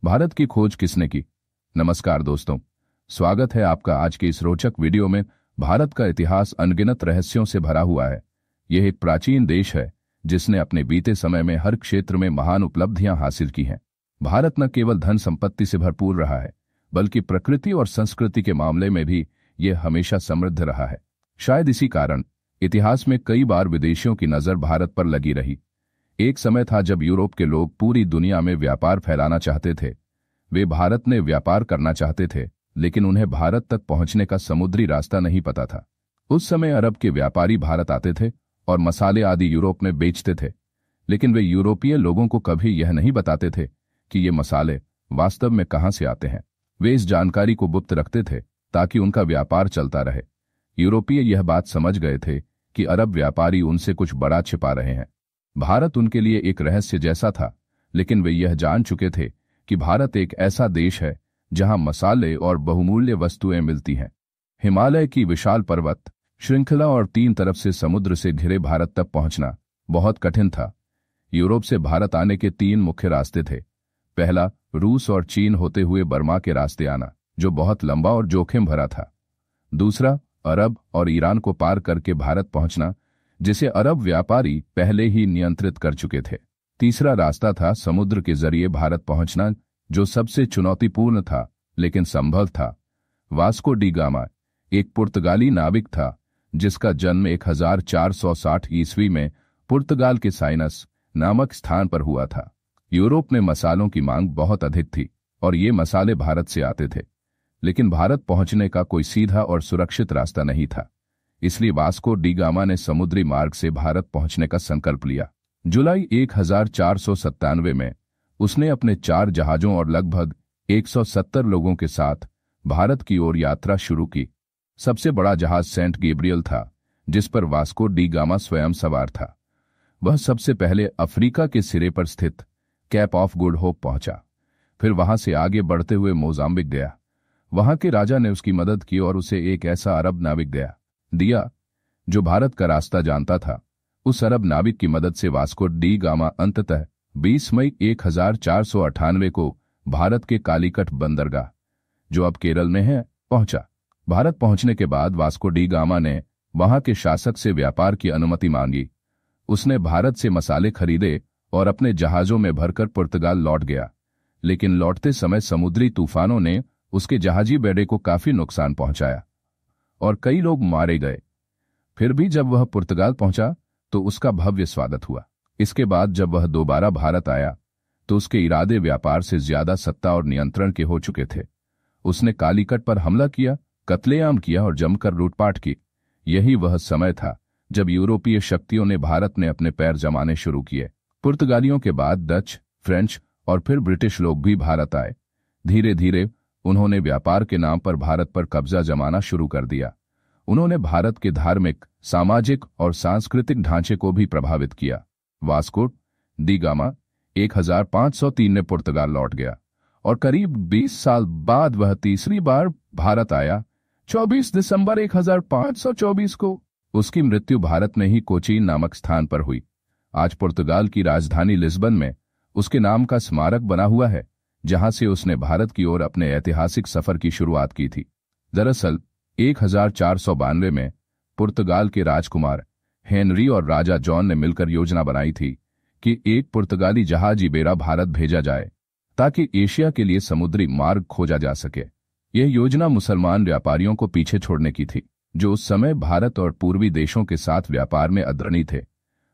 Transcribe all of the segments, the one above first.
भारत की खोज किसने की? नमस्कार दोस्तों, स्वागत है आपका आज के इस रोचक वीडियो में। भारत का इतिहास अनगिनत रहस्यों से भरा हुआ है। यह एक प्राचीन देश है जिसने अपने बीते समय में हर क्षेत्र में महान उपलब्धियां हासिल की हैं। भारत न केवल धन संपत्ति से भरपूर रहा है, बल्कि प्रकृति और संस्कृति के मामले में भी यह हमेशा समृद्ध रहा है। शायद इसी कारण इतिहास में कई बार विदेशियों की नजर भारत पर लगी रही। एक समय था जब यूरोप के लोग पूरी दुनिया में व्यापार फैलाना चाहते थे। वे भारत में व्यापार करना चाहते थे, लेकिन उन्हें भारत तक पहुंचने का समुद्री रास्ता नहीं पता था। उस समय अरब के व्यापारी भारत आते थे और मसाले आदि यूरोप में बेचते थे, लेकिन वे यूरोपीय लोगों को कभी यह नहीं बताते थे कि ये मसाले वास्तव में कहां से आते हैं। वे इस जानकारी को गुप्त रखते थे ताकि उनका व्यापार चलता रहे। यूरोपीय यह बात समझ गए थे कि अरब व्यापारी उनसे कुछ बड़ा छिपा रहे हैं। भारत उनके लिए एक रहस्य जैसा था, लेकिन वे यह जान चुके थे कि भारत एक ऐसा देश है जहां मसाले और बहुमूल्य वस्तुएं मिलती हैं। हिमालय की विशाल पर्वत श्रृंखला और 3 तरफ से समुद्र से घिरे भारत तक पहुंचना बहुत कठिन था। यूरोप से भारत आने के 3 मुख्य रास्ते थे। पहला, रूस और चीन होते हुए बर्मा के रास्ते आना, जो बहुत लंबा और जोखिम भरा था। दूसरा, अरब और ईरान को पार करके भारत पहुंचना, जिसे अरब व्यापारी पहले ही नियंत्रित कर चुके थे। तीसरा रास्ता था समुद्र के जरिए भारत पहुंचना, जो सबसे चुनौतीपूर्ण था लेकिन संभव था। वास्को डी गामा एक पुर्तगाली नाविक था जिसका जन्म 1460 ईस्वी में पुर्तगाल के साइनस नामक स्थान पर हुआ था। यूरोप में मसालों की मांग बहुत अधिक थी और ये मसाले भारत से आते थे, लेकिन भारत पहुंचने का कोई सीधा और सुरक्षित रास्ता नहीं था। इसलिए वास्को डी गामा ने समुद्री मार्ग से भारत पहुंचने का संकल्प लिया। जुलाई 1497 में उसने अपने 4 जहाजों और लगभग 170 लोगों के साथ भारत की ओर यात्रा शुरू की। सबसे बड़ा जहाज सेंट गैब्रियल था, जिस पर वास्को डी गामा स्वयं सवार था। वह सबसे पहले अफ्रीका के सिरे पर स्थित कैप ऑफ गुड होप पहुंचा। फिर वहां से आगे बढ़ते हुए मोजाम्बिक गया। वहां के राजा ने उसकी मदद की और उसे एक ऐसा अरब नाविक दिया जो भारत का रास्ता जानता था। उस अरब नाविक की मदद से वास्को डी गामा अंततः 20 मई 1498 को भारत के कालीकट बंदरगाह, जो अब केरल में है, पहुंचा। भारत पहुंचने के बाद वास्को डी गामा ने वहां के शासक से व्यापार की अनुमति मांगी। उसने भारत से मसाले खरीदे और अपने जहाजों में भरकर पुर्तगाल लौट गया, लेकिन लौटते समय समुद्री तूफानों ने उसके जहाजी बेड़े को काफी नुकसान पहुंचाया और कई लोग मारे गए। फिर भी जब वह पुर्तगाल पहुंचा तो उसका भव्य स्वागत हुआ। इसके बाद जब वह दोबारा भारत आया तो उसके इरादे व्यापार से ज्यादा सत्ता और नियंत्रण के हो चुके थे। उसने कालीकट पर हमला किया, कत्लेआम किया और जमकर लूटपाट की। यही वह समय था जब यूरोपीय शक्तियों ने भारत में अपने पैर जमाने शुरू किए। पुर्तगालियों के बाद डच, फ्रेंच और फिर ब्रिटिश लोग भी भारत आए। धीरे धीरे उन्होंने व्यापार के नाम पर भारत पर कब्जा जमाना शुरू कर दिया। उन्होंने भारत के धार्मिक, सामाजिक और सांस्कृतिक ढांचे को भी प्रभावित किया। वास्को डी गामा 1503 में पुर्तगाल लौट गया और करीब 20 साल बाद वह तीसरी बार भारत आया। 24 दिसंबर 1524 को उसकी मृत्यु भारत में ही कोचीन नामक स्थान पर हुई। आज पुर्तगाल की राजधानी लिस्बन में उसके नाम का स्मारक बना हुआ है, जहां से उसने भारत की ओर अपने ऐतिहासिक सफर की शुरुआत की थी। दरअसल 1492 में पुर्तगाल के राजकुमार हेनरी और राजा जॉन ने मिलकर योजना बनाई थी कि एक पुर्तगाली जहाजी बेड़ा भारत भेजा जाए ताकि एशिया के लिए समुद्री मार्ग खोजा जा सके। यह योजना मुसलमान व्यापारियों को पीछे छोड़ने की थी, जो उस समय भारत और पूर्वी देशों के साथ व्यापार में अग्रणी थे।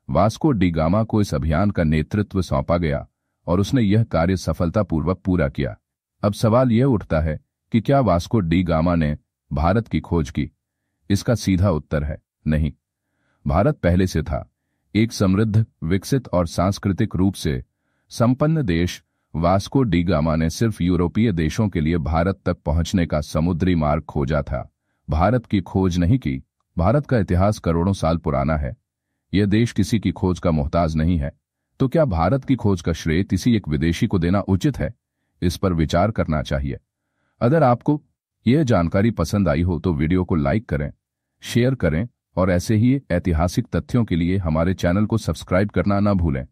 वास्को डी गामा को इस अभियान का नेतृत्व सौंपा गया और उसने यह कार्य सफलतापूर्वक पूरा किया। अब सवाल यह उठता है कि क्या वास्को डी गामा ने भारत की खोज की? इसका सीधा उत्तर है नहीं। भारत पहले से था एक समृद्ध, विकसित और सांस्कृतिक रूप से संपन्न देश। वास्को डी गामा ने सिर्फ यूरोपीय देशों के लिए भारत तक पहुंचने का समुद्री मार्ग खोजा था, भारत की खोज नहीं की। भारत का इतिहास करोड़ों साल पुराना है। यह देश किसी की खोज का मोहताज नहीं है। तो क्या भारत की खोज का श्रेय किसी एक विदेशी को देना उचित है? इस पर विचार करना चाहिए। अगर आपको यह जानकारी पसंद आई हो तो वीडियो को लाइक करें, शेयर करें और ऐसे ही ऐतिहासिक तथ्यों के लिए हमारे चैनल को सब्सक्राइब करना न भूलें।